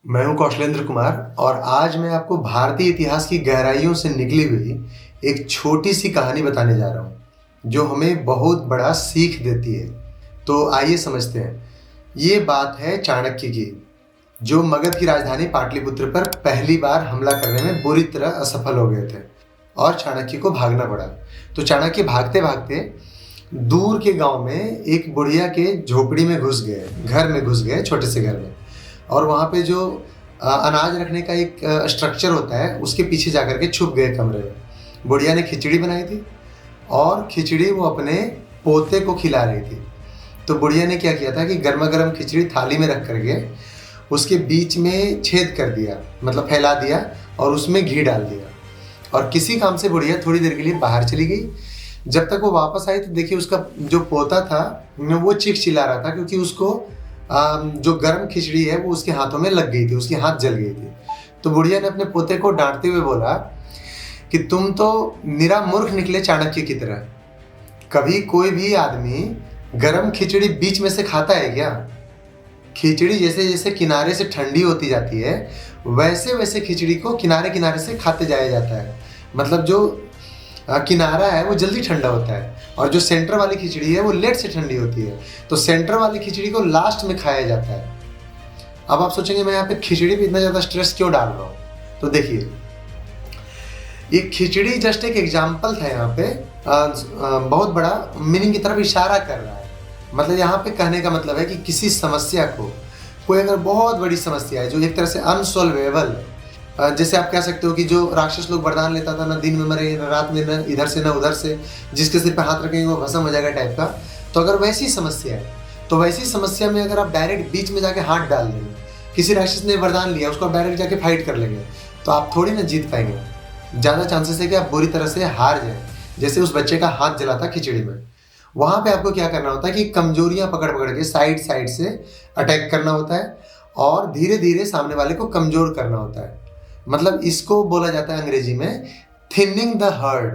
मैं हूं कौशलेंद्र कुमार और आज मैं आपको भारतीय इतिहास की गहराइयों से निकली हुई एक छोटी सी कहानी बताने जा रहा हूं जो हमें बहुत बड़ा सीख देती है। तो आइए समझते हैं। ये बात है चाणक्य की, जो मगध की राजधानी पाटलिपुत्र पर पहली बार हमला करने में बुरी तरह असफल हो गए थे और चाणक्य को भागना पड़ा। तो चाणक्य भागते भागते दूर के गांव में एक बुढ़िया के झोपड़ी में घुस गए, घर में घुस गए, छोटे से घर में। और वहाँ पे जो अनाज रखने का एक स्ट्रक्चर होता है, उसके पीछे जाकर के छुप गए कमरे में। बुढ़िया ने खिचड़ी बनाई थी और खिचड़ी वो अपने पोते को खिला रही थी। तो बुढ़िया ने क्या किया था कि गर्मा गर्म खिचड़ी थाली में रख करके उसके बीच में छेद कर दिया, मतलब फैला दिया, और उसमें घी डाल दिया। और किसी काम से बुढ़िया थोड़ी देर के लिए बाहर चली गई। जब तक वो वापस आई तो देखिए उसका जो पोता था वो चिल्ला रहा था, क्योंकि उसको जो गर्म खिचड़ी है वो उसके हाथों में लग गई थी, उसके हाथ जल गई थी। तो बुढ़िया ने अपने पोते को डांटते हुए बोला कि तुम तो निरा मूर्ख निकले चाणक्य की तरह। कभी कोई भी आदमी गर्म खिचड़ी बीच में से खाता है क्या? खिचड़ी जैसे जैसे किनारे से ठंडी होती जाती है वैसे वैसे खिचड़ी को किनारे किनारे से खाते जाया जाता है। मतलब जो किनारा है वो जल्दी ठंडा होता है और जो सेंटर वाली खिचड़ी है वो लेट से ठंडी होती है। तो सेंटर वाली खिचड़ी को लास्ट में खाया जाता है। अब आप सोचेंगे मैं यहाँ पे खिचड़ी पे इतना ज़्यादा स्ट्रेस क्यों डाल रहा हूँ? तो देखिए, ये खिचड़ी जस्ट एक एग्जाम्पल था। यहाँ पे बहुत बड़ा मीनिंग की तरफ इशारा कर रहा है। मतलब यहाँ पे कहने का मतलब है कि किसी समस्या को, कोई अगर बहुत बड़ी समस्या है जो एक तरह से अनसॉल्वेबल, जैसे आप कह सकते हो कि जो राक्षस लोग वरदान लेता था, ना दिन में मरे ना रात में, ना इधर से ना उधर से, जिसके सिर पे हाथ रखेंगे वो भस्म हो जाएगा टाइप का। तो अगर वैसी समस्या है तो वैसी समस्या में अगर आप डायरेक्ट बीच में जाके हाथ डाल देंगे, किसी राक्षस ने वरदान लिया उसको आप डायरेक्ट जाके फाइट कर लेंगे, तो आप थोड़ी ना जीत पाएंगे। ज़्यादा चांसेस है कि आप बुरी तरह से हार जाए। जैसे उस बच्चे का हाथ जला था खिचड़ी में, वहाँ पे आपको क्या करना होता है कि कमजोरियाँ पकड़ पकड़ के साइड साइड से अटैक करना होता है और धीरे धीरे सामने वाले को कमजोर करना होता है। मतलब इसको बोला जाता है अंग्रेजी में thinning the heard.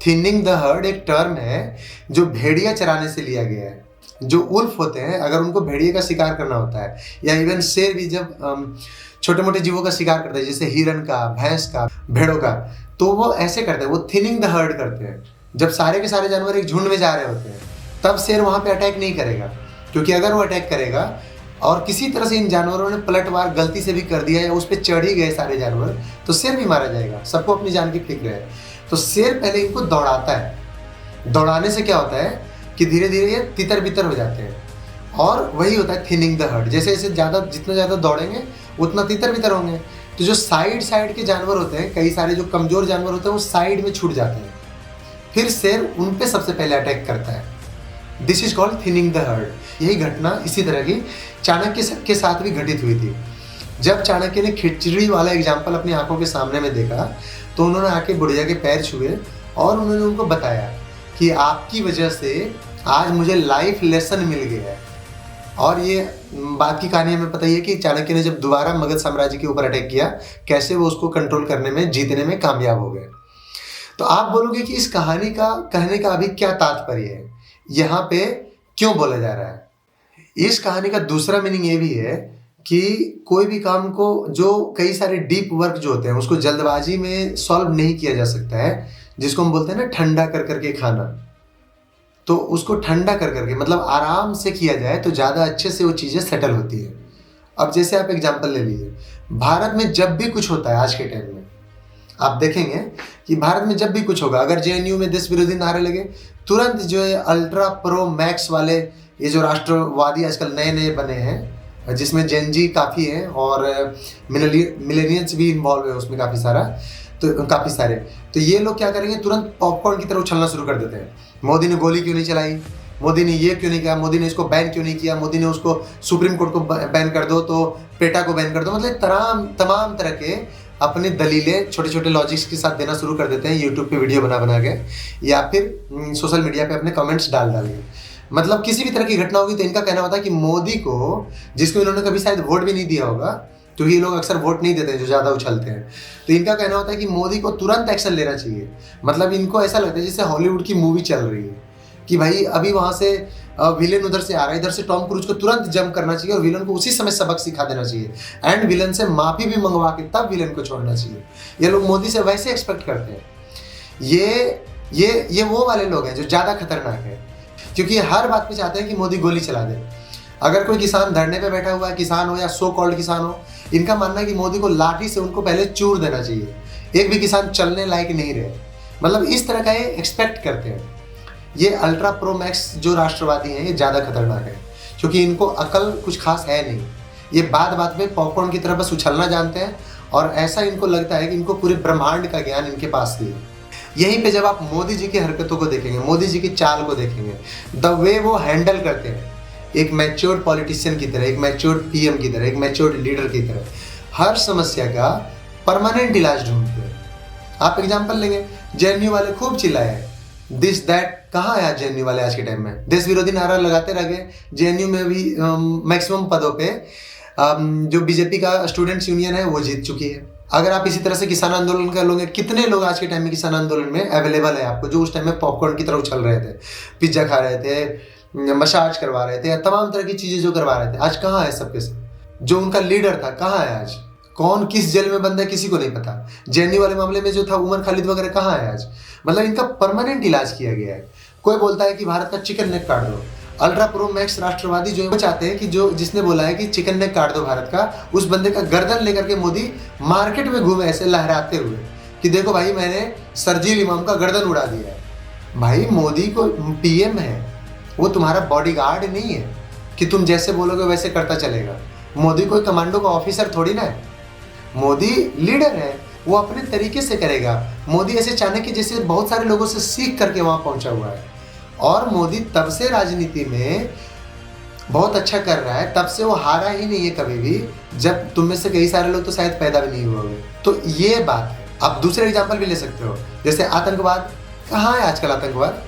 Thinning the heard एक टर्म है जो भेड़िया चराने से लिया गया है। जो उल्फ होते हैं, अगर उनको भेड़िए का शिकार करना होता है, या इवन शेर भी जब छोटे मोटे जीवों का शिकार करते हैं, जैसे हिरन का, भैंस का, भेड़ों का, तो वो ऐसे करते हैं, वो थिनिंग द हर्ड करते हैं। जब सारे के सारे जानवर एक झुंड में जा रहे होते हैं तब शेर वहाँ पे अटैक नहीं करेगा, क्योंकि अगर वो अटैक करेगा और किसी तरह से इन जानवरों ने पलटवार गलती से भी कर दिया या उस पर चढ़ ही गए सारे जानवर, तो शेर भी मारा जाएगा। सबको अपनी जान की फिक्र है। तो शेर पहले इनको दौड़ाता है। दौड़ाने से क्या होता है कि धीरे धीरे ये तितर बितर हो जाते हैं, और वही होता है थिनिंग द हर्ड। जैसे जैसे जितना ज़्यादा दौड़ेंगे उतना तितर बितर होंगे। तो जो साइड साइड के जानवर होते हैं, कई सारे जो कमज़ोर जानवर होते हैं, वो साइड में छूट जाते हैं। फिर शेर उन पे सबसे पहले अटैक करता है। This is called thinning the heard. यही घटना इसी तरह की चाणक्य के साथ भी घटित हुई थी। जब चाणक्य ने खिचड़ी वाला एग्जाम्पल अपनी आंखों के सामने में देखा तो उन्होंने आके बुढ़िया के पैर छुए और उन्होंने उनको बताया कि आपकी वजह से आज मुझे लाइफ लेसन मिल गया है। और ये बात की कहानी हमें पता ही है कि चाणक्य ने जब दोबारा मगध साम्राज्य के ऊपर अटैक किया, कैसे वो उसको कंट्रोल करने में, जीतने में कामयाब हो गए। तो आप बोलोगे कि इस कहानी का कहने का अभी क्या तात्पर्य है, यहाँ पे क्यों बोला जा रहा है? इस कहानी का दूसरा मीनिंग ये भी है कि कोई भी काम को, जो कई सारे डीप वर्क जो होते हैं, उसको जल्दबाजी में सॉल्व नहीं किया जा सकता है, जिसको हम बोलते हैं ना ठंडा कर करके खाना। तो उसको ठंडा कर करके, मतलब आराम से किया जाए तो ज़्यादा अच्छे से वो चीज़ें सेटल होती है। अब जैसे आप एग्जाम्पल ले लीजिए, भारत में जब भी कुछ होता है आज के टाइम में, आप देखेंगे कि भारत में जब भी कुछ होगा, अगर जेएनयू में देश विरोधी नारे लगे, तुरंत जो है अल्ट्रा प्रो मैक्स वाले ये जो राष्ट्रवादी आजकल नए नए बने हैं, जिसमें जेनजी काफ़ी है और मिलेनियल्स भी इन्वॉल्व है उसमें काफ़ी सारे, तो ये लोग क्या करेंगे, तुरंत पॉपकॉर्न की तरह उछलना शुरू कर देते हैं। मोदी ने गोली क्यों नहीं चलाई, मोदी ने ये क्यों नहीं किया, मोदी ने इसको बैन क्यों नहीं किया, मोदी ने उसको सुप्रीम कोर्ट को बैन कर दो, तो पेटा को बैन कर दो। मतलब तमाम तरह के अपनी दलीलें छोटे छोटे लॉजिक्स के साथ देना शुरू कर देते हैं, यूट्यूब पे वीडियो बना के, या फिर सोशल मीडिया पे अपने कमेंट्स डाल के। मतलब किसी भी तरह की घटना होगी तो इनका कहना होता है कि मोदी को, जिसको इन्होंने कभी शायद वोट भी नहीं दिया होगा, क्योंकि ये लोग अक्सर वोट नहीं देते हैं जो ज़्यादा उछलते हैं, तो इनका कहना होता है कि मोदी को तुरंत एक्शन लेना चाहिए। मतलब इनको ऐसा लगता है जैसे हॉलीवुड की मूवी चल रही है कि भाई अभी वहाँ से विलेन उधर से आ रहा है, इधर से टॉम क्रूज को तुरंत जंप करना चाहिए और विलन को उसी समय सबक सिखा देना चाहिए एंड विलन से माफी भी मंगवा के तब विलन को छोड़ना चाहिए। ये लोग मोदी से वैसे एक्सपेक्ट करते हैं। ये वो वाले लोग हैं जो ज़्यादा खतरनाक है, क्योंकि हर बात पे चाहते हैं कि मोदी गोली चला दे। अगर कोई किसान धरने पे बैठा हुआ है, किसान हो या सो कॉल्ड किसान हो, इनका मानना है कि मोदी को लाठी से उनको पहले चूर देना चाहिए। एक भी किसान चलने लायक नहीं रहे, मतलब इस तरह का ये एक्सपेक्ट करते हैं। ये अल्ट्रा प्रो मैक्स जो राष्ट्रवादी हैं ये ज़्यादा खतरनाक है, क्योंकि इनको अकल कुछ खास है नहीं। ये बात बात में पॉपकॉर्न की तरह बस उछलना जानते हैं और ऐसा इनको लगता है कि इनको पूरे ब्रह्मांड का ज्ञान इनके पास ही है। यहीं पे जब आप मोदी जी की हरकतों को देखेंगे, मोदी जी की चाल को देखेंगे, द वे वो हैंडल करते हैं एक मैच्योर्ड पॉलिटिशियन की तरह, एक मैच्योर्ड पीएम की तरह, एक मैच्योर्ड लीडर की तरह, हर समस्या का परमानेंट इलाज ढूंढते हैं। आप एग्जाम्पल लेंगे, जेएनयू वाले खूब चिल्लाए दिस दैट, कहाँ है आज जेएनयू वाले? आज के टाइम में देश विरोधी नारा लगाते रह गए। जेएनयू में भी मैक्सिमम पदों पे जो बीजेपी का स्टूडेंट्स यूनियन है वो जीत चुकी है। अगर आप इसी तरह से किसान आंदोलन कर लोगे, कितने लोग आज के टाइम में किसान आंदोलन में अवेलेबल है आपको, जो उस टाइम में पॉपकॉर्न की तरह उछल रहे थे, पिज्जा खा रहे थे, मसाज करवा रहे थे, तमाम तरह की चीजें जो करवा रहे थे, आज कहाँ है सबके सब? जो उनका लीडर था कहाँ है आज? कौन किस जेल में बंद है किसी को नहीं पता। जेएनयू वाले मामले में जो था उमर खालिद वगैरह कहाँ है आज? मतलब इनका परमानेंट इलाज किया गया है। कोई बोलता है कि भारत का चिकन नेक काट दो। अल्ट्रा प्रो मैक्स राष्ट्रवादी जो चाहते हैं कि जो जिसने बोला है कि चिकन नेक काट दो भारत का, उस बंदे का गर्दन लेकर के मोदी मार्केट में घूमे ऐसे लहराते हुए कि देखो भाई मैंने सरजील इमाम का गर्दन उड़ा दिया है। भाई मोदी को पीएम है, वो तुम्हारा बॉडीगार्ड नहीं है कि तुम जैसे बोलोगे वैसे करता चलेगा। मोदी कोई कमांडो का ऑफिसर थोड़ी ना है, मोदी लीडर है, वो अपने तरीके से करेगा। मोदी ऐसे चाणक्य जैसे बहुत सारे लोगों से सीख करके वहां पहुंचा हुआ है और मोदी तब से राजनीति में बहुत अच्छा कर रहा है, तब से वो हारा ही नहीं है कभी भी, जब तुम में से कई सारे लोग तो शायद पैदा भी नहीं हुए होंगे। तो ये बात है। आप दूसरे एग्जाम्पल भी ले सकते हो, जैसे आतंकवाद। कहाँ है आजकल आतंकवाद?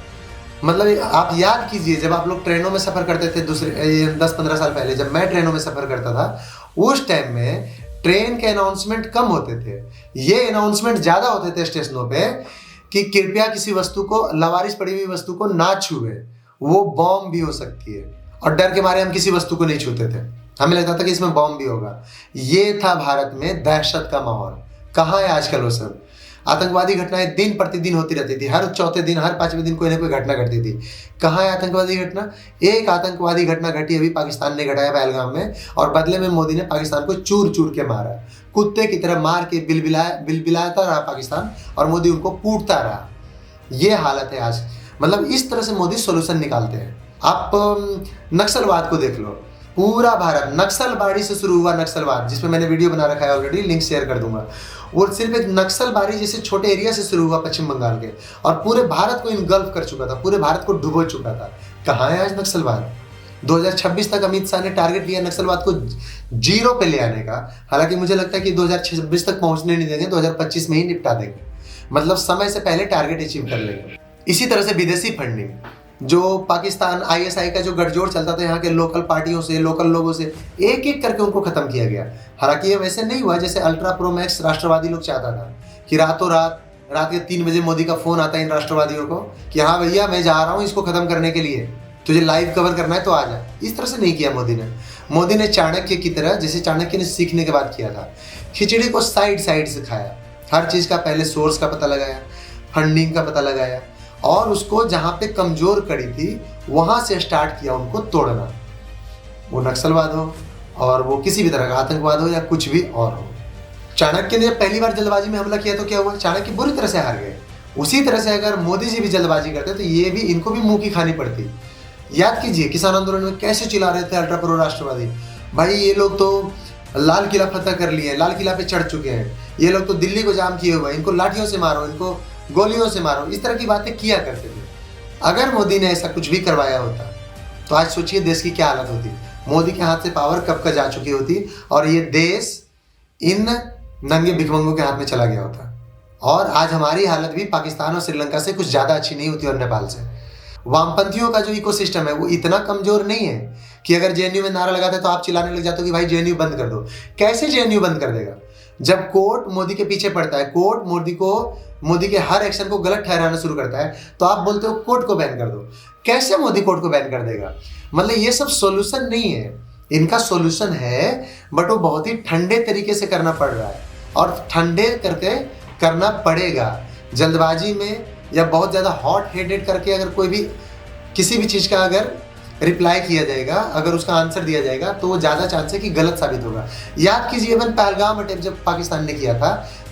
मतलब आप याद कीजिए, जब आप लोग ट्रेनों में सफर करते थे, दूसरे 10-15 साल पहले जब मैं ट्रेनों में सफर करता था, उस टाइम में ट्रेन के अनाउंसमेंट कम होते थे, ये अनाउंसमेंट ज्यादा होते थे स्टेशनों पे कि कृपया किसी वस्तु को, लवारिश पड़ी हुई वस्तु को ना छुए, वो बॉम्ब भी हो सकती है। और डर के मारे हम किसी वस्तु को नहीं छूते थे, हमें लगता था कि इसमें बॉम्ब भी होगा। ये था भारत में दहशत का माहौल। कहाँ है आजकल वो सब? आतंकवादी घटनाएं दिन प्रतिदिन होती रहती थी, हर चौथे दिन, हर 5वें दिन कोई ना कोई घटना घटती थी। कहाँ है आतंकवादी घटना? एक आतंकवादी घटना घटी अभी पाकिस्तान ने घटाया पहलगाम में, और बदले में मोदी ने पाकिस्तान को चूर चूर के मारा, कुत्ते की तरह मार के बिलबिलाता रहा पाकिस्तान, और मोदी उनको कूटता रहा। ये हालत है आज। मतलब इस तरह से मोदी सोल्यूशन निकालते हैं। आप नक्सलवाद को देख लो, पूरा भारत नक्सलबाड़ी से शुरू हुआ। नक्सलवाद जिसमें मैंने वीडियो बना रखा है ऑलरेडी, लिंक शेयर कर दूंगा। वो सिर्फ एक नक्सलबाड़ी जैसे छोटे एरिया से शुरू हुआ पश्चिम बंगाल के, और पूरे भारत को इनगल्फ कर चुका था, पूरे भारत को डुबो चुका था। कहाँ है आज नक्सलवाद? 2026 तक अमित शाह ने टारगेट लिया नक्सलवाद को 0 पे ले आने का। हालांकि मुझे लगता है कि 2026 तक पहुंचने नहीं देंगे, 2025 में ही निपटा देंगे। मतलब समय से पहले टारगेट अचीव कर लेंगे। इसी तरह से विदेशी फंडिंग, जो पाकिस्तान आईएसआई का जो गठजोड़ चलता था यहाँ के लोकल पार्टियों से, लोकल लोगों से, एक एक करके उनको खत्म किया गया। हालांकि ये वैसे नहीं हुआ जैसे अल्ट्रा प्रो मैक्स राष्ट्रवादी लोग चाहता था कि रातों रात के 3 बजे मोदी का फोन आता है इन राष्ट्रवादियों को कि हाँ भैया मैं जा रहा हूँ इसको खत्म करने के लिए, तुझे लाइव कवर करना है तो आ जा। इस तरह से नहीं किया मोदी ने चाणक्य की तरह, जैसे चाणक्य ने सीखने के बाद किया था, खिचड़ी को साइड से खाया। हर चीज का पहले सोर्स का पता लगाया, फंडिंग का पता लगाया, और उसको जहां पे कमजोर कड़ी थी वहां से स्टार्ट किया उनको तोड़ना। वो नक्सलवाद हो और वो किसी भी तरह का आतंकवाद हो या कुछ भी और हो। चाणक्य ने जब पहली बार जल्दबाजी में हमला किया तो क्या हुआ? चाणक्य बुरी तरह से हार गए। उसी तरह से अगर मोदी जी भी जल्दबाजी करते तो ये भी, इनको भी मुंह की खानी पड़ती। याद कीजिए किसान आंदोलन में कैसे चिल्ला रहे थे अल्ट्रा प्रो राष्ट्रवादी, भाई ये लोग तो लाल किला फतह कर लिए, लाल किला पे चढ़ चुके हैं, ये लोग तो दिल्ली को जाम किए हुए, इनको लाठियों से मारो, इनको गोलियों से मारो। इस तरह की बातें किया करते थे। अगर मोदी ने ऐसा कुछ भी करवाया होता तो आज सोचिए देश की क्या हालत होती। मोदी के हाथ से पावर कब का जा चुकी होती और ये देश इन नंगे भिखमंगों के हाथ में चला गया होता। और आज हमारी हालत भी पाकिस्तान और श्रीलंका से कुछ ज़्यादा अच्छी नहीं होती, और नेपाल से। वामपंथियों का जो इकोसिस्टम है वो इतना कमजोर नहीं है कि अगर जेएनयू में नारा लगाते तो आप चिल्लाने लग जाते हो कि भाई जेएनयू बंद कर दो। कैसे जेएनयू बंद कर देगा? जब कोर्ट मोदी के पीछे पड़ता है, कोर्ट मोदी के हर एक्शन को गलत ठहराना शुरू करता है, तो आप बोलते हो कोर्ट को बैन कर दो। कैसे मोदी कोर्ट को बैन कर देगा? मतलब ये सब सॉल्यूशन नहीं है, इनका सॉल्यूशन है बट वो बहुत ही ठंडे तरीके से करना पड़ रहा है और ठंडे करके करना पड़ेगा। जल्दबाजी में या बहुत ज़्यादा हॉट हेडेड करके अगर कोई भी किसी भी चीज़ का अगर रिप्लाई किया जाएगा, अगर उसका आंसर दिया जाएगा तो वो ज़्यादा चांस है कि गलत साबित होगा। याद कीजिए इवन पहलगाम अटैक जब पाकिस्तान ने किया था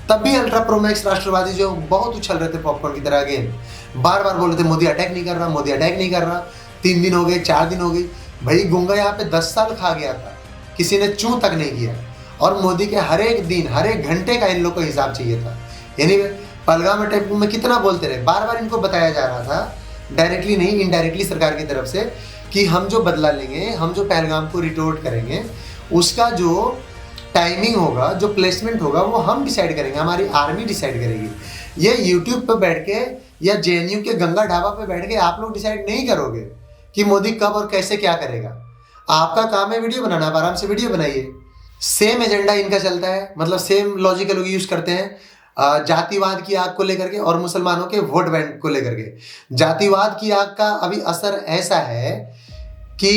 तब भी अल्ट्रा प्रो मैक्स राष्ट्रवादी जो बहुत उछल रहे थे पॉपकॉर्न की तरह, अगेन बार बार बोल रहे थे मोदी अटैक नहीं कर रहा, मोदी अटैक नहीं कर रहा। 3 दिन हो गए, 4 दिन हो गई, भाई गुंगा यहाँ पे 10 साल खा गया था, किसी ने चूं तक नहीं किया। और मोदी के हर एक दिन हर एक घंटे का इन लोग को हिसाब चाहिए था। यानी पहलगाम अटैक में कितना बोलते रहे, बार बार इनको बताया जा रहा था, डायरेक्टली नहीं इनडायरेक्टली सरकार की तरफ से, कि हम जो बदला लेंगे, हम जो पहलगाम को रिटोर्ट करेंगे, उसका जो टाइमिंग होगा, जो प्लेसमेंट होगा, वो हम डिसाइड करेंगे, हमारी आर्मी डिसाइड करेगी। ये यूट्यूब पे बैठ के या जेएनयू के गंगा ढाबा पे बैठ के आप लोग डिसाइड नहीं करोगे कि मोदी कब और कैसे क्या करेगा। आपका काम है वीडियो बनाना, आप आराम से वीडियो बनाइए। सेम एजेंडा इनका चलता है, मतलब सेम लॉजिक लोग यूज करते हैं जातिवाद की आग को लेकर के और मुसलमानों के वोट बैंक को लेकर के। जातिवाद की आग का अभी असर ऐसा है कि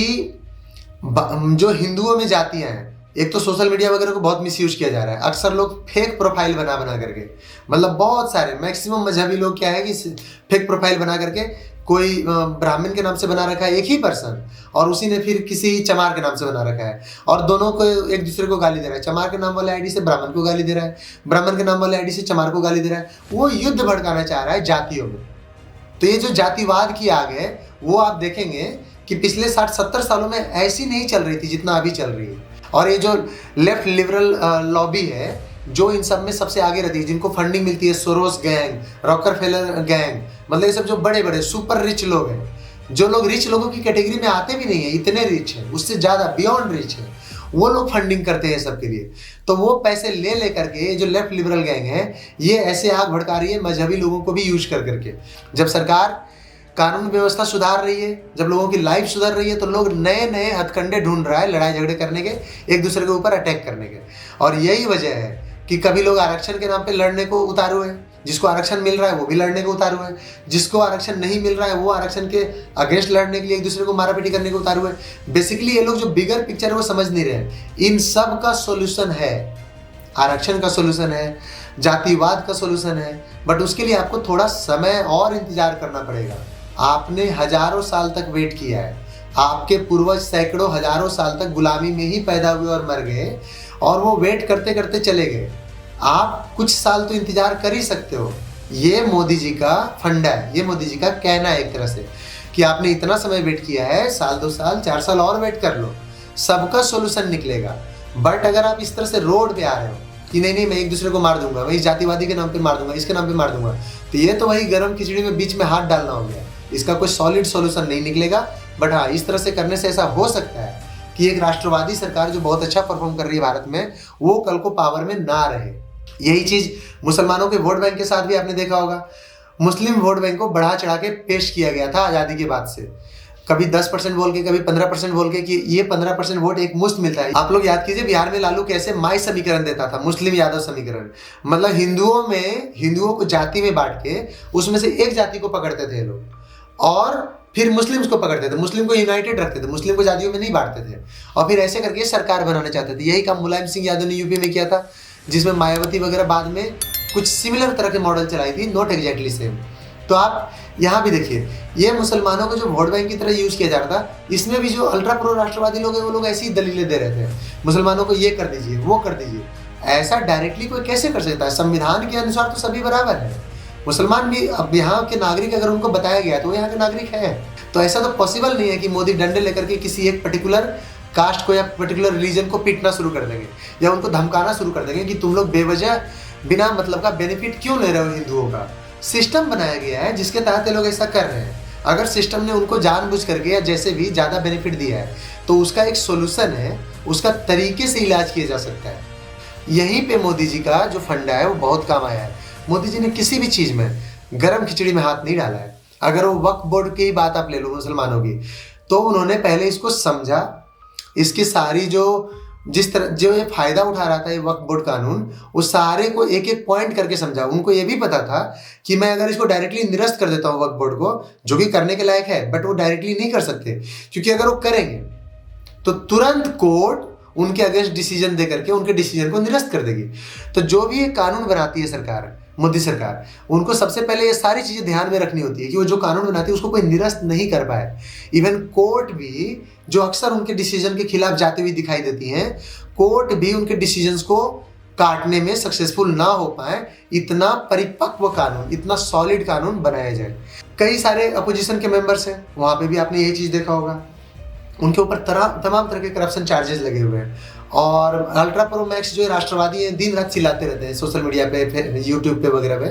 जो हिंदुओं में जातियां हैं, एक तो सोशल मीडिया वगैरह को बहुत मिसयूज किया जा रहा है। अक्सर लोग फेक प्रोफाइल बना बना करके, मतलब बहुत सारे मैक्सिमम मजहबी लोग क्या है कि फेक प्रोफाइल बना करके कोई ब्राह्मण के नाम से बना रखा है एक ही पर्सन, और उसी ने फिर किसी चमार के नाम से बना रखा है, और दोनों को एक दूसरे को गाली दे रहा है। चमार के नाम वाले आईडी से ब्राह्मण को गाली दे रहा है, ब्राह्मण के नाम वाले आईडी से चमार को गाली दे रहा है। वो युद्ध भड़काना चाह रहा है जातियों में। तो ये जो जातिवाद की आग है वो आप देखेंगे कि पिछले 60-70 सालों में ऐसी नहीं चल रही थी जितना अभी चल रही है। और ये जो लेफ्ट लिबरल लॉबी है जो इन सब में सबसे आगे रहती है, जिनको फंडिंग मिलती है, सोरोस गैंग, रॉकरफेलर गैंग, मतलब ये सब जो बड़े बड़े सुपर रिच लोग हैं, जो लोग रिच लोगों की कैटेगरी में आते भी नहीं है, इतने रिच हैं, उससे ज़्यादा बियॉन्ड रिच है, वो लोग फंडिंग करते हैं सबके लिए। तो वो पैसे ले ले करके जो लेफ्ट लिबरल गैंग है ये ऐसे आग भड़का रही है मजहबी लोगों को भी यूज कर करके। जब सरकार कानून व्यवस्था सुधार रही है, जब लोगों की लाइफ सुधर रही है, तो लोग नए नए हथकंडे ढूंढ रहा है लड़ाई झगड़े करने के, एक दूसरे के ऊपर अटैक करने के। और यही वजह है कि कभी लोग आरक्षण के नाम पे लड़ने को उतारू हुए हैं, जिसको आरक्षण मिल रहा है वो भी लड़ने को उतारू है, जिसको आरक्षण नहीं मिल रहा है वो आरक्षण के अगेंस्ट लड़ने के लिए एक दूसरे को मारापीटी करने को उतारू है। बेसिकली ये लोग जो बिगर पिक्चर है वो समझ नहीं रहे। इन सब का सोल्यूशन है, आरक्षण का सोल्यूशन है, जातिवाद का सोल्यूशन है, बट उसके लिए आपको थोड़ा समय और इंतजार करना पड़ेगा। आपने हजारों साल तक वेट किया है, आपके पूर्वज सैकड़ों हजारों साल तक गुलामी में ही पैदा हुए और मर गए, और वो वेट करते करते चले गए। आप कुछ साल तो इंतजार कर ही सकते हो। ये मोदी जी का फंडा है, ये मोदी जी का कहना है एक तरह से कि आपने इतना समय वेट किया है, साल 2 साल 4 साल और वेट कर लो, सबका सोल्यूशन निकलेगा। बट अगर आप इस तरह से रोड पे आ रहे हो कि नहीं मैं एक दूसरे को मार दूंगा, वही जातिवादी के नाम पे मार दूंगा, इसके नाम पे मार दूंगा, तो ये तो वही गर्म खिचड़ी में बीच में हाथ डालना हो गया। इसका कोई सॉलिड सॉल्यूशन नहीं निकलेगा। बट हाँ, इस तरह से करने से ऐसा हो सकता है कि एक राष्ट्रवादी सरकार जो बहुत अच्छा परफॉर्म कर रही है भारत में, वो कल को पावर में ना रहे। यही चीज मुसलमानों के वोट बैंक के साथ भी आपने देखा होगा। मुस्लिम वोट बैंक को बढ़ा चढ़ा के पेश किया गया था आज़ादी के बाद से, कभी 10% बोल के, कभी 15% बोल के कि ये 15% वोट एक मुश्त मिलता है। आप लोग याद कीजिए बिहार में लालू कैसे माई समीकरण देता था, मुस्लिम यादव समीकरण, मतलब हिंदुओं को जाति में बांट के उसमें से एक जाति को पकड़ते थे लोग, और फिर मुस्लिम्स को पकड़ते थे, मुस्लिम को यूनाइटेड रखते थे, मुस्लिम को जातियों में नहीं बांटते थे, और फिर ऐसे करके सरकार बनाना चाहते थे। यही काम मुलायम सिंह यादव ने यूपी में किया था, जिसमें मायावती वगैरह बाद में कुछ सिमिलर तरह के मॉडल चलाई थी, नॉट एग्जैक्टली सेम। तो आप यहाँ भी देखिए, ये मुसलमानों को जो वोट बैंक की तरह यूज किया जा रहा था, इसमें भी जो अल्ट्रा प्रो राष्ट्रवादी लोग हैं वो लोग ऐसी दलीलें दे रहे थे, मुसलमानों को ये कर दीजिए, वो कर दीजिए। ऐसा डायरेक्टली कोई कैसे कर सकता है? संविधान के अनुसार तो सभी बराबर है। मुसलमान भी अब यहाँ के नागरिक, अगर उनको बताया गया तो वो यहाँ के नागरिक है। तो ऐसा तो पॉसिबल नहीं है कि मोदी डंडे लेकर के किसी एक पर्टिकुलर कास्ट को या पर्टिकुलर रिलीजन को पीटना शुरू कर देंगे या उनको धमकाना शुरू कर देंगे कि तुम लोग बेवजह बिना मतलब का बेनिफिट क्यों ले रहे हो हिंदुओं का। सिस्टम बनाया गया है जिसके तहत ये लोग ऐसा कर रहे हैं। अगर सिस्टम ने उनको जानबूझ करके या जैसे भी ज़्यादा बेनिफिट दिया है तो उसका एक सोल्यूशन है, उसका तरीके से इलाज किया जा सकता है। यहीं पे मोदी जी का जो फंडा है वो बहुत काम आया है। मोदी जी ने किसी भी चीज़ में गरम खिचड़ी में हाथ नहीं डाला है। अगर वो वक्फ बोर्ड की ही बात आप ले लो मुसलमानों की, तो उन्होंने पहले इसको समझा, इसकी सारी जो जिस तरह जो ये फायदा उठा रहा था ये वक्फ बोर्ड कानून, उस सारे को एक एक पॉइंट करके समझा। उनको ये भी पता था कि मैं अगर इसको डायरेक्टली निरस्त कर देता हूँ वक्फ बोर्ड को, जो कि करने के लायक है, बट वो डायरेक्टली नहीं कर सकते, क्योंकि अगर वो करेंगे तो तुरंत कोर्ट उनके अगेंस्ट डिसीजन दे करके उनके डिसीजन को निरस्त कर देगी। तो जो भी ये कानून बनाती है सरकार, मोदी सरकार, उनको सबसे पहले ये सारी चीजें ध्यान में रखनी होती है कि वो जो कानून बनाती है उसको कोई निरस्त नहीं कर पाए। इवन कोर्ट भी, जो अक्सर उनके डिसीजन के खिलाफ जाती हुई दिखाई देती हैं, कोर्ट भी उनके डिसीजंस को काटने में सक्सेसफुल ना हो पाए, इतना परिपक्व कानून, इतना सॉलिड कानून बनाया जाए। कई सारे अपोजिशन के मेंबर्स हैं, वहां पे भी आपने ये चीज देखा होगा, उनके ऊपर तमाम तरह के करप्शन चार्जेस लगे हुए हैं। और अल्ट्रा प्रो मैक्स जो राष्ट्रवादी हैं, दिन रात चिल्लाते रहते हैं सोशल मीडिया पे, यूट्यूब पे वगैरह पे,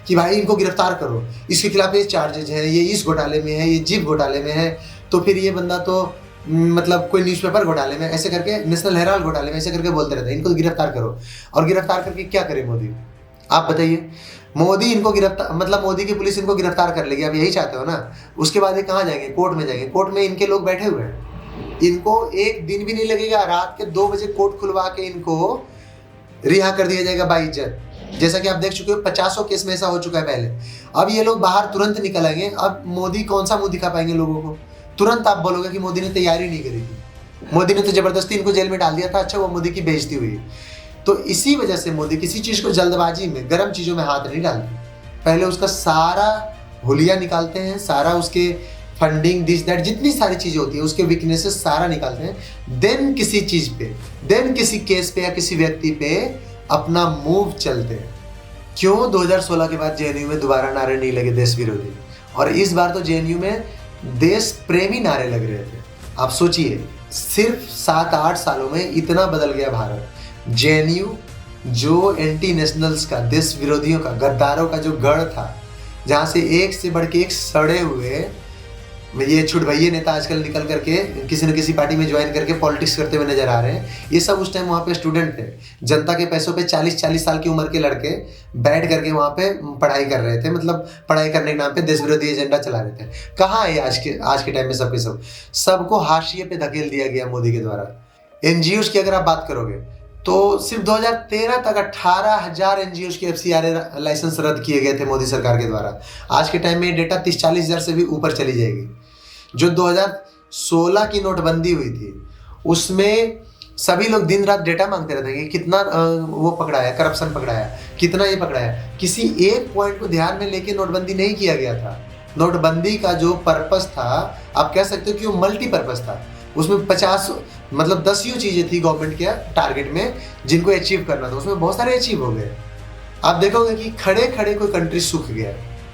कि भाई इनको गिरफ्तार करो, इसके खिलाफ ये चार्जेज हैं, ये इस घोटाले में है, ये जीप घोटाले में है, तो फिर ये बंदा तो मतलब कोई न्यूज़पेपर घोटाले में, ऐसे करके नेशनल हेराल्ड घोटाले में, ऐसे करके बोलते रहते हैं, इनको गिरफ्तार करो। और गिरफ्तार करके क्या करे मोदी, आप बताइए? मोदी इनको गिरफ्तार, मतलब मोदी की पुलिस इनको गिरफ्तार कर लेगी, आप यही चाहते हो ना? उसके बाद ये कहाँ जाएंगे? कोर्ट में जाएंगे। कोर्ट में इनके लोग बैठे हुए हैं, इनको एक दिन भी नहीं लगेगा, रात के 2 बजे कोर्ट खुलवा के इनको रिहा कर दिया जाएगा बाइज्जत। जैसा कि आप देख चुके हो 50 केस में ऐसा हो चुका है पहले। अब ये लोग बाहर तुरंत निकल आएंगे। अब मोदी कौन सा मुंह दिखा पाएंगे लोगों को? तुरंत आप बोलोगे कि मोदी ने तैयारी नहीं करी थी, मोदी ने तो जबरदस्ती इनको जेल में डाल दिया था, अच्छा वो मोदी की बेइज्जती हुई। तो इसी वजह से मोदी किसी चीज को जल्दबाजी में, गर्म चीजों में हाथ नहीं डालते, पहले उसका सारा हुलिया निकालते हैं, सारा उसके फंडिंग, दिस दैट, जितनी सारी चीजें होती है उसके वीकनेसेस सारा निकालते हैं, देन किसी चीज पे, देन किसी केस पे या किसी व्यक्ति पे अपना मूव चलते हैं। क्यों 2016 के बाद जेएनयू में दोबारा नारे नहीं लगे देश विरोधी, और इस बार तो जेएनयू में देश प्रेमी नारे लग रहे थे। आप सोचिए, सिर्फ 7-8 सालों में इतना बदल गया भारत। जेएनयू जो एंटी नेशनल्स का, देश विरोधियों का, गद्दारों का जो गढ़ था, जहाँ से एक से बढ़ के एक सड़े हुए ये छुटभइये नेता आजकल निकल करके किसी न किसी पार्टी में ज्वाइन करके पॉलिटिक्स करते हुए नजर आ रहे हैं। ये सब उस टाइम वहाँ पे स्टूडेंट थे, जनता के पैसों पे 40-40 साल की उम्र के लड़के बैठ करके वहाँ पे पढ़ाई कर रहे थे, मतलब पढ़ाई करने के नाम पे देश विरोधी एजेंडा चला रहे थे। कहाँ है आज के टाइम में सबके सबको हाशिए पे धकेल दिया गया मोदी के द्वारा। एनजीओज की अगर आप बात करोगे तो सिर्फ 2013 तक 18,000 एनजीओज के एफसीआरए लाइसेंस रद्द किए गए थे मोदी सरकार के द्वारा। आज के टाइम में डेटा 30-40 हज़ार से भी ऊपर चली जाएगी। जो 2016 की नोटबंदी हुई थी उसमें सभी लोग दिन रात डेटा मांगते रहते हैं कि कितना वो पकड़ा है, करप्शन पकड़ा है, कितना ये पकड़ा है। किसी एक पॉइंट को ध्यान में लेके नोटबंदी नहीं किया गया था। नोटबंदी का जो पर्पस था, आप कह सकते हो कि वो मल्टीपर्पस था। उसमें 10 चीजें थी गवर्नमेंट के टारगेट में जिनको अचीव करना था, उसमें बहुत सारे अचीव हो गए। आप देखोगे कि खड़े खड़े कोई कंट्री सूख गया,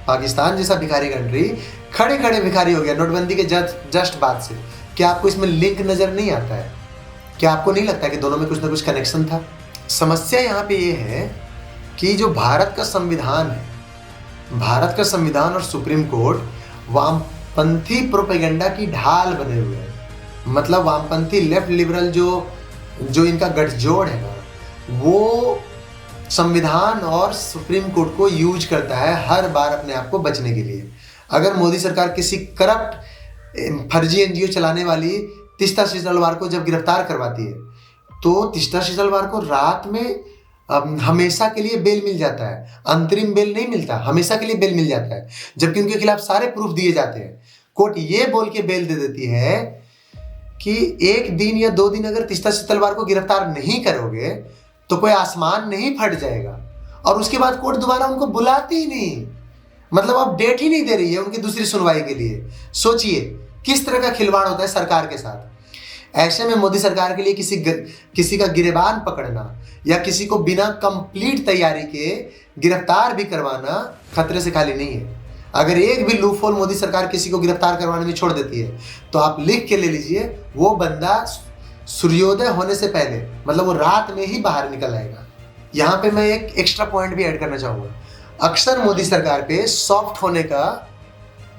पाकिस्तान जैसा भिखारी कंट्री खड़े खड़े भिखारी हो गया नोटबंदी के जस्ट बाद से। क्या आपको इसमें लिंक नजर नहीं आता है? क्या आपको नहीं लगता कि दोनों में कुछ ना कुछ कनेक्शन था? समस्या यहाँ पे ये है कि जो भारत का संविधान है, भारत का संविधान और सुप्रीम कोर्ट वामपंथी प्रोपेगेंडा की ढाल बने हुए हैं। मतलब वामपंथी लेफ्ट लिबरल जो इनका गठजोड़ है ना, वो संविधान और सुप्रीम कोर्ट को यूज करता है हर बार अपने आप को बचने के लिए। अगर मोदी सरकार किसी करप्ट फर्जी एनजीओ चलाने वाली तीस्ता सीसलवार को जब गिरफ्तार करवाती है तो तीस्ता सीसलवार को रात में हमेशा के लिए बेल मिल जाता है। अंतरिम बेल नहीं मिलता, हमेशा के लिए बेल मिल जाता है, जबकि उनके खिलाफ सारे प्रूफ दिए जाते हैं। कोर्ट ये बोल के बेल दे देती है कि 1 दिन या 2 दिन अगर तीस्ता सीसलवार को गिरफ्तार नहीं करोगे तो कोई आसमान नहीं फट जाएगा। और उसके बाद कोर्ट दोबारा उनको बुलाती ही नहीं, मतलब अब डेट ही नहीं दे रही है उनकी दूसरी सुनवाई के लिए। सोचिए किस तरह का खिलवाड़ होता है सरकार के साथ। ऐसे में मोदी सरकार के लिए किसी का गिरेबान पकड़ना या किसी को बिना कंप्लीट तैयारी के गिरफ्तार भी करवाना खतरे से खाली नहीं है। अगर एक भी लूपहोल मोदी सरकार किसी को गिरफ्तार करवाने में छोड़ देती है तो आप लिख के ले लीजिए, वो बंदा सूर्योदय होने से पहले, मतलब वो रात में ही बाहर निकल आएगा। यहाँ पे मैं एक एक्स्ट्रा पॉइंट भी ऐड करना चाहूँगा। अक्सर मोदी सरकार पे सॉफ्ट होने का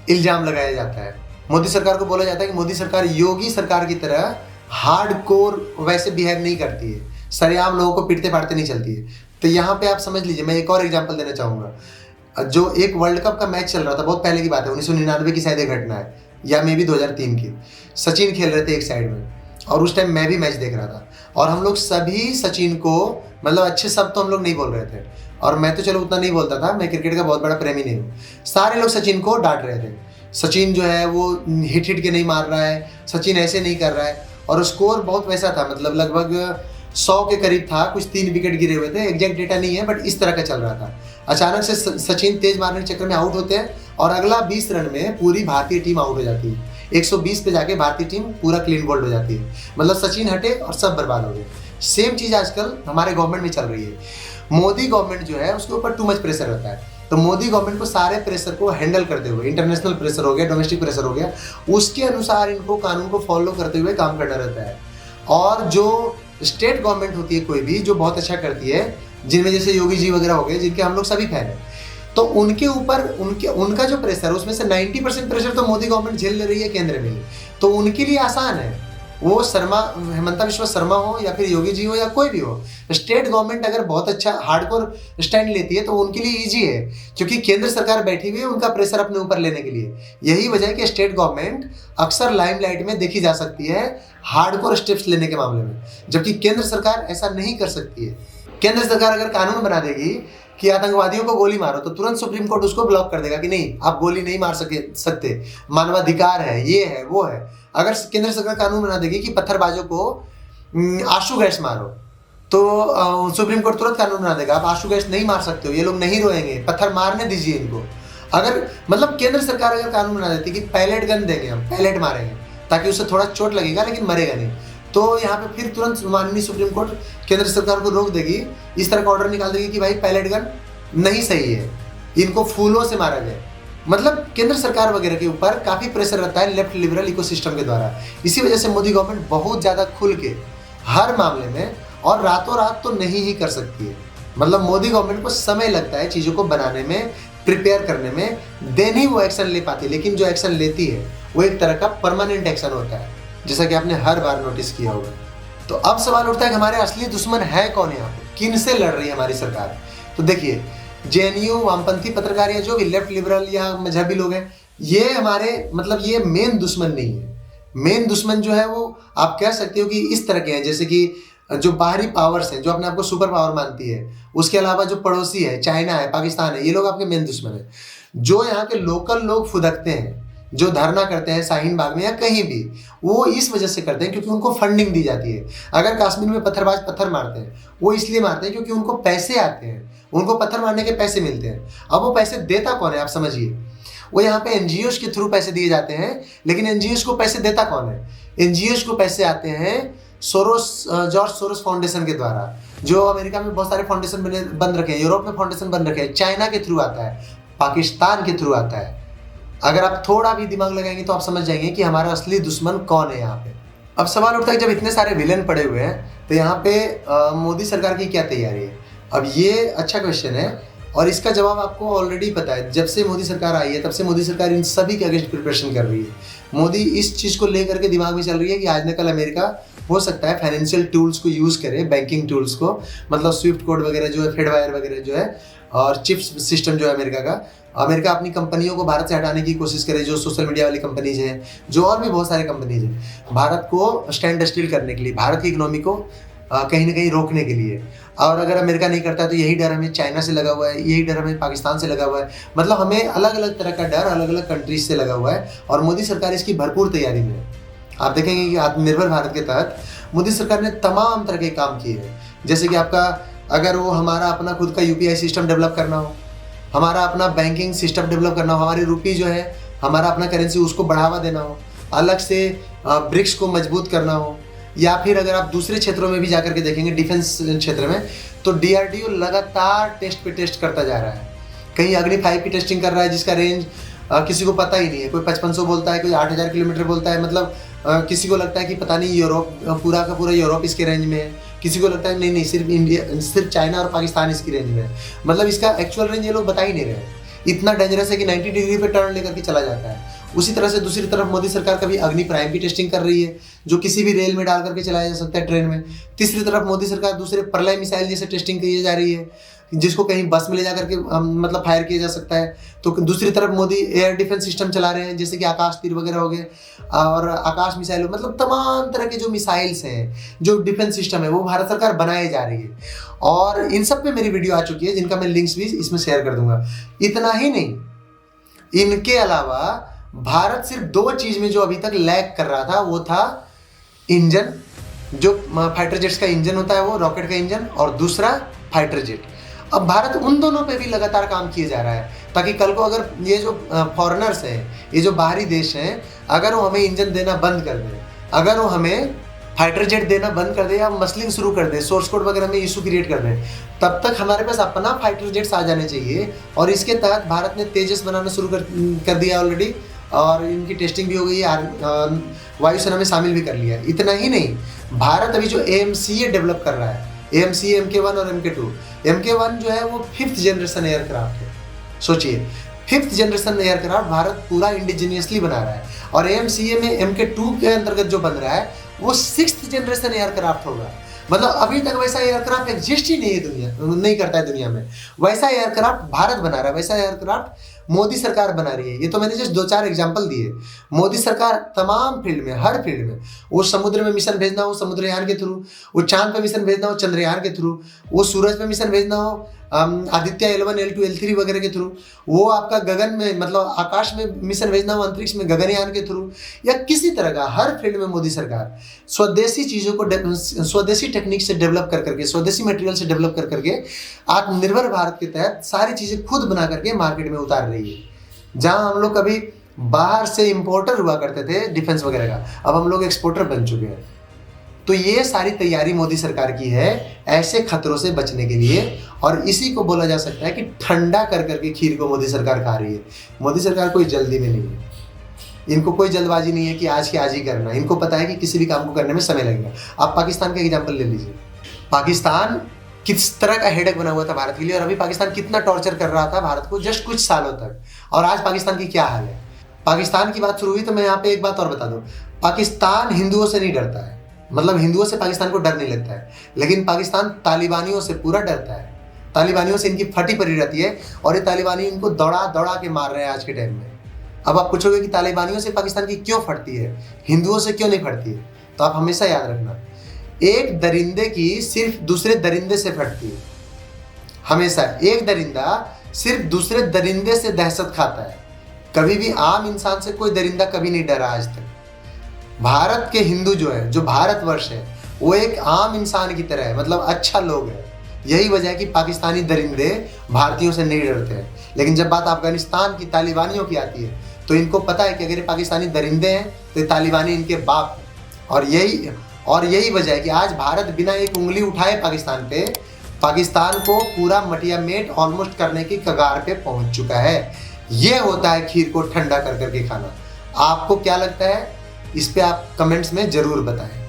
इल्जाम लगाया जाता है। मोदी सरकार को बोला जाता है कि मोदी सरकार योगी सरकार की तरह हार्डकोर वैसे बिहेव नहीं करती है, सरेआम लोगों को पीटते पाटते नहीं चलती है। तो यहाँ पे आप समझ लीजिए, मैं एक और एग्जांपल देना चाहूँगा। जो एक वर्ल्ड कप का मैच चल रहा था, बहुत पहले की बात है, 1999 की शायद घटना है या मे बी 2003 की। सचिन खेल रहे थे एक साइड में और उस टाइम मैं भी मैच देख रहा था। और हम लोग सभी सचिन को, मतलब अच्छे शब्द तो हम लोग नहीं बोल रहे थे, और मैं तो चलो उतना नहीं बोलता था, मैं क्रिकेट का बहुत बड़ा प्रेमी नहीं हूँ। सारे लोग सचिन को डांट रहे थे, सचिन जो है वो हिट के नहीं मार रहा है, सचिन ऐसे नहीं कर रहा है। और स्कोर बहुत वैसा था, मतलब लगभग 100 के करीब था, कुछ 3 विकेट गिरे हुए थे, एग्जैक्ट डेटा नहीं है, बट इस तरह का चल रहा था। अचानक से सचिन तेज मारने के चक्कर में आउट होते हैं और अगला 20 रन में पूरी भारतीय टीम आउट हो जाती है। 120 पे जाके भारतीय टीम पूरा क्लीन बोल्ड हो जाती है, मतलब सचिन हटे और सब बर्बाद हो गए। सेम चीज़ आजकल हमारे गवर्नमेंट में चल रही है। मोदी गवर्नमेंट जो है उसके ऊपर टू मच प्रेशर रहता है, तो मोदी गवर्नमेंट को सारे प्रेशर को हैंडल करते हुए, इंटरनेशनल प्रेशर हो गया, डोमेस्टिक प्रेशर हो गया, उसके अनुसार इनको कानून को फॉलो करते हुए काम करना रहता है। और जो स्टेट गवर्नमेंट होती है कोई भी, जो बहुत अच्छा करती है, जिनमें जैसे योगी जी वगैरह हो गए, जिनके हम लोग सभी फैन हैं, तो उनके ऊपर उनका जो प्रेशर है उसमें से 90% प्रेशर तो मोदी गवर्नमेंट झेल ले रही है केंद्र में ही। तो उनके लिए आसान है, वो हिमंता बिश्वा शर्मा हो या फिर योगी जी हो या कोई भी हो, स्टेट गवर्नमेंट अगर बहुत अच्छा हार्डकोर स्टैंड लेती है तो उनके लिए ईजी है, क्योंकि केंद्र सरकार बैठी हुई है उनका प्रेशर अपने ऊपर लेने के लिए। यही वजह है कि स्टेट गवर्नमेंट अक्सर लाइमलाइट में देखी जा सकती है हार्डकोर स्टेप्स लेने के मामले में, जबकि केंद्र सरकार ऐसा नहीं कर सकती है। केंद्र सरकार अगर कानून बना देगी कि आतंकवादियों को गोली मारो, तो तुरंत सुप्रीम कोर्ट उसको ब्लॉक कर देगा कि नहीं, आप गोली नहीं मार सकते, मानवाधिकार है, ये है वो है। अगर केंद्र सरकार कानून बना देगी कि पत्थरबाजों को आंसू गैस मारो, तो सुप्रीम कोर्ट तुरंत कानून बना देगा आप आंसू गैस नहीं मार सकते हो, ये लोग नहीं रोएंगे, पत्थर मारने दीजिए इनको। अगर मतलब केंद्र सरकार अगर कानून बना देती कि पैलेट गन देंगे, हम पैलेट मारेंगे ताकि उससे थोड़ा चोट लगेगा लेकिन मरेगा नहीं, तो यहाँ पे फिर तुरंत माननीय सुप्रीम कोर्ट केंद्र सरकार को रोक देगी, इस तरह का ऑर्डर निकाल देगी कि भाई पैलेट गन नहीं सही है, इनको फूलों से मारा जाए। मतलब केंद्र सरकार वगैरह के ऊपर काफ़ी प्रेशर रहता है लेफ्ट लिबरल इकोसिस्टम के द्वारा। इसी वजह से मोदी गवर्नमेंट बहुत ज़्यादा खुल के हर मामले में, और रातों रात तो नहीं ही कर सकती है, मतलब मोदी गवर्नमेंट को समय लगता है चीज़ों को बनाने में, प्रिपेयर करने में, देन ही वो एक्शन ले पाती है। लेकिन जो एक्शन लेती है वो एक तरह का परमानेंट एक्शन होता है, जैसा कि आपने हर बार नोटिस किया होगा। तो अब सवाल उठता है कि हमारे असली दुश्मन है कौन, यहाँ पे किन से लड़ रही है हमारी सरकार। तो देखिए, जेएनयू, वामपंथी पत्रकार या जो भी लेफ्ट लिबरल या मजहबी लोग हैं, ये हमारे मतलब ये मेन दुश्मन नहीं है। मेन दुश्मन जो है वो आप कह सकते हो कि इस तरह के हैं, जैसे कि जो बाहरी पावर्स हैं, जो अपने आप को सुपर पावर मानती है, उसके अलावा जो पड़ोसी है, चाइना है, पाकिस्तान है, ये लोग आपके मेन दुश्मन है। जो यहाँ के लोकल लोग फुदकते हैं, जो धरना करते हैं शाहीन बाग में या कहीं भी, वो इस वजह से करते हैं क्योंकि उनको फंडिंग दी जाती है। अगर कश्मीर में पत्थरबाज पत्थर मारते हैं, वो इसलिए मारते हैं क्योंकि उनको पैसे आते हैं, उनको पत्थर मारने के पैसे मिलते हैं। अब वो पैसे देता कौन है, आप समझिए, वो यहाँ पे एनजीओज के थ्रू पैसे दिए जाते हैं, लेकिन एनजीओज को पैसे देता कौन है? एनजीओज को पैसे आते हैं जॉर्ज सोरोस फाउंडेशन के द्वारा, जो अमेरिका में बहुत सारे फाउंडेशन बन रखे हैं, यूरोप में फाउंडेशन बन रखे हैं, चाइना के थ्रू आता है, पाकिस्तान के थ्रू आता है। अगर आप थोड़ा भी दिमाग लगाएंगे तो आप समझ जाएंगे कि हमारा असली दुश्मन कौन है यहाँ पे। अब सवाल उठता है जब इतने सारे विलेन पड़े हुए हैं तो यहाँ पे मोदी सरकार की क्या तैयारी है? अब ये अच्छा क्वेश्चन है और इसका जवाब आपको ऑलरेडी पता है। जब से मोदी सरकार आई है तब से मोदी सरकार इन सभी के अगेंस्ट प्रिपरेशन कर रही है। मोदी इस चीज़ को लेकर के दिमाग में चल रही है कि आज न कल अमेरिका हो सकता है फाइनेंशियल टूल्स को यूज़ करे, बैंकिंग टूल्स को, मतलब स्विफ्ट कोड वगैरह जो है, फेडवायर वगैरह जो है, और चिप्स सिस्टम जो है अमेरिका का, अमेरिका अपनी कंपनियों को भारत से हटाने की कोशिश करे, जो सोशल मीडिया वाली कंपनीज हैं, जो और भी बहुत सारे कंपनीज हैं, भारत को स्टैंड स्टिल करने के लिए, भारत की इकोनॉमी को कहीं ना कहीं रोकने के लिए। और अगर अमेरिका नहीं करता तो यही डर हमें चाइना से लगा हुआ है, यही डर हमें पाकिस्तान से लगा हुआ है, मतलब हमें अलग अलग तरह का डर अलग अलग कंट्रीज से लगा हुआ है और मोदी सरकार इसकी भरपूर तैयारी में है। आप देखेंगे कि आत्मनिर्भर भारत के तहत मोदी सरकार ने तमाम तरह के काम किए हैं, जैसे कि आपका अगर वो हमारा अपना खुद का यूपीआई सिस्टम डेवलप करना हो, हमारा अपना बैंकिंग सिस्टम डेवलप करना हो, हमारी रुपी जो है हमारा अपना करेंसी उसको बढ़ावा देना हो, अलग से ब्रिक्स को मजबूत करना हो, या फिर अगर आप दूसरे क्षेत्रों में भी जाकर के देखेंगे डिफेंस क्षेत्र में, तो डीआरडीओ लगातार टेस्ट पे टेस्ट करता जा रहा है। कहीं अग्नि 5 की टेस्टिंग कर रहा है जिसका रेंज किसी को पता ही नहीं है, कोई 5500 बोलता है, कोई 8000 किलोमीटर बोलता है, मतलब किसी को लगता है कि पता नहीं यूरोप पूरा का पूरा यूरोप इसके रेंज में है, किसी को लगता है नहीं सिर्फ इंडिया, सिर्फ चाइना और पाकिस्तान इसकी रेंज में है। मतलब इसका एक्चुअल रेंज ये लोग बता ही नहीं रहे। इतना डेंजरस है कि 90 डिग्री पे टर्न लेकर के चला जाता है। उसी तरह से दूसरी तरफ मोदी सरकार कभी अग्नि प्राइम की टेस्टिंग कर रही है, जो किसी भी रेल में डाल करके चलाया जा सकता है, ट्रेन में। तीसरी तरफ मोदी सरकार दूसरे प्रलय मिसाइल जैसे टेस्टिंग की जा रही है, जिसको कहीं बस में ले जाकर के मतलब फायर किया जा सकता है। तो दूसरी तरफ मोदी एयर डिफेंस सिस्टम चला रहे हैं, जैसे कि आकाश तीर वगैरह हो गए और आकाश मिसाइल, मतलब तमाम तरह के जो मिसाइल्स हैं, जो डिफेंस सिस्टम है, वो भारत सरकार बनाए जा रही है। और इन सब पे मेरी वीडियो आ चुकी है, जिनका मैं लिंक्स भी इसमें शेयर कर दूंगा। इतना ही नहीं, इनके अलावा भारत सिर्फ 2 चीज में जो अभी तक लैग कर रहा था, वो था इंजन, जो फाइटर जेट्स का इंजन होता है, वो रॉकेट का इंजन, और दूसरा फाइटर जेट। अब भारत उन दोनों पे भी लगातार काम किए जा रहा है, ताकि कल को अगर ये जो फॉरेनर्स हैं, ये जो बाहरी देश हैं, अगर वो हमें इंजन देना बंद कर दें, अगर वो हमें फाइटर जेट देना बंद कर दे या मसलिंग शुरू कर दे, सोर्स कोड वगैरह में इशू क्रिएट कर दें, तब तक हमारे पास अपना फाइटर जेट्स आ जाने चाहिए। और इसके तहत भारत ने तेजस बनाना शुरू कर दिया ऑलरेडी, और इनकी टेस्टिंग भी हो गई है, वायुसेना में शामिल भी कर लिया है। इतना ही नहीं, भारत अभी जो AMCA डेवलप कर रहा है, AMCA MK1 और MK2, MK1 जो है वो 5th जनरेशन एयरक्राफ्ट है। सोचिए, 5th जनरेशन एयरक्राफ्ट भारत पूरा इंडिजीनियसली बना रहा है, और AMCA में MK2 के अंतर्गत जो बन रहा है वो 6th जनरेशन एयरक्राफ्ट होगा। मतलब अभी तक वैसा एयरक्राफ्ट एग्जिस्ट ही नहीं करता है दुनिया में। वैसा एयरक्राफ्ट भारत बना रहा है, वैसा एयरक्राफ्ट मोदी सरकार बना रही है। ये तो मैंने जस्ट 2-4 एग्जांपल दिए। मोदी सरकार तमाम फील्ड में, हर फील्ड में, वो समुद्र में मिशन भेजना हो चंद्रयान के थ्रू, वो चांद पे मिशन भेजना हो चंद्रयान के थ्रू, वो सूरज पे मिशन भेजना हो आदित्य L1 L2 L3 वगैरह के थ्रू, वो आपका गगन में मतलब आकाश में मिशन भेजना हो अंतरिक्ष में गगनयान के थ्रू, या किसी तरह का हर फील्ड में मोदी सरकार स्वदेशी चीज़ों को स्वदेशी टेक्निक से डेवलप कर करके, स्वदेशी मटेरियल से डेवलप कर करके आत्मनिर्भर भारत के तहत सारी चीज़ें खुद बना करके मार्केट में उतार रही है। जहाँ हम लोग कभी बाहर से इम्पोर्टर हुआ करते थे डिफेंस वगैरह का, अब हम लोग एक्सपोर्टर बन चुके हैं। तो ये सारी तैयारी मोदी सरकार की है ऐसे खतरों से बचने के लिए, और इसी को बोला जा सकता है कि ठंडा कर करके खीर को मोदी सरकार खा रही है। मोदी सरकार कोई जल्दी में नहीं है, इनको कोई जल्दबाजी नहीं है कि आज की आज ही करना। इनको पता है कि किसी भी काम को करने में समय लगेगा। आप पाकिस्तान का एग्जाम्पल ले लीजिए। पाकिस्तान किस तरह का हेडेक बना हुआ था भारत के लिए, और अभी पाकिस्तान कितना टॉर्चर कर रहा था भारत को जस्ट कुछ सालों तक, और आज पाकिस्तान की क्या हाल है। पाकिस्तान की बात शुरू हुई तो मैं यहाँ पे एक बात और बता दूँ, पाकिस्तान हिंदुओं से नहीं डरता है, मतलब हिंदुओं से पाकिस्तान को डर नहीं लगता है, लेकिन पाकिस्तान तालिबानियों से पूरा डरता है। तालिबानियों से इनकी फटी पड़ी रहती है, और ये तालिबानी इनको दौड़ा दौड़ा के मार रहे हैं आज के टाइम में। अब आप पूछोगे कि तालिबानियों से पाकिस्तान की क्यों फटती है, हिंदुओं से क्यों नहीं फटती है, तो आप हमेशा याद रखना, एक दरिंदे की सिर्फ दूसरे दरिंदे से फटती है। हमेशा एक दरिंदा सिर्फ दूसरे दरिंदे से दहशत खाता है, कभी भी आम इंसान से कोई दरिंदा कभी नहीं डरा आज तक। भारत के हिंदू जो है, जो भारतवर्ष है, वो एक आम इंसान की तरह है, मतलब अच्छा लोग है। यही वजह है कि पाकिस्तानी दरिंदे भारतीयों से नहीं डरते हैं। लेकिन जब बात अफगानिस्तान की तालिबानियों की आती है, तो इनको पता है कि अगर ये पाकिस्तानी दरिंदे हैं तो ये तालिबानी इनके बाप हैं। और यही वजह है कि आज भारत बिना एक उंगली उठाए पाकिस्तान को पूरा मटिया मेट ऑलमोस्ट करने की कगार पे पहुंच चुका है। ये होता है खीर को ठंडा कर करके खाना। आपको क्या लगता है, इस पे आप कमेंट्स में जरूर बताएं।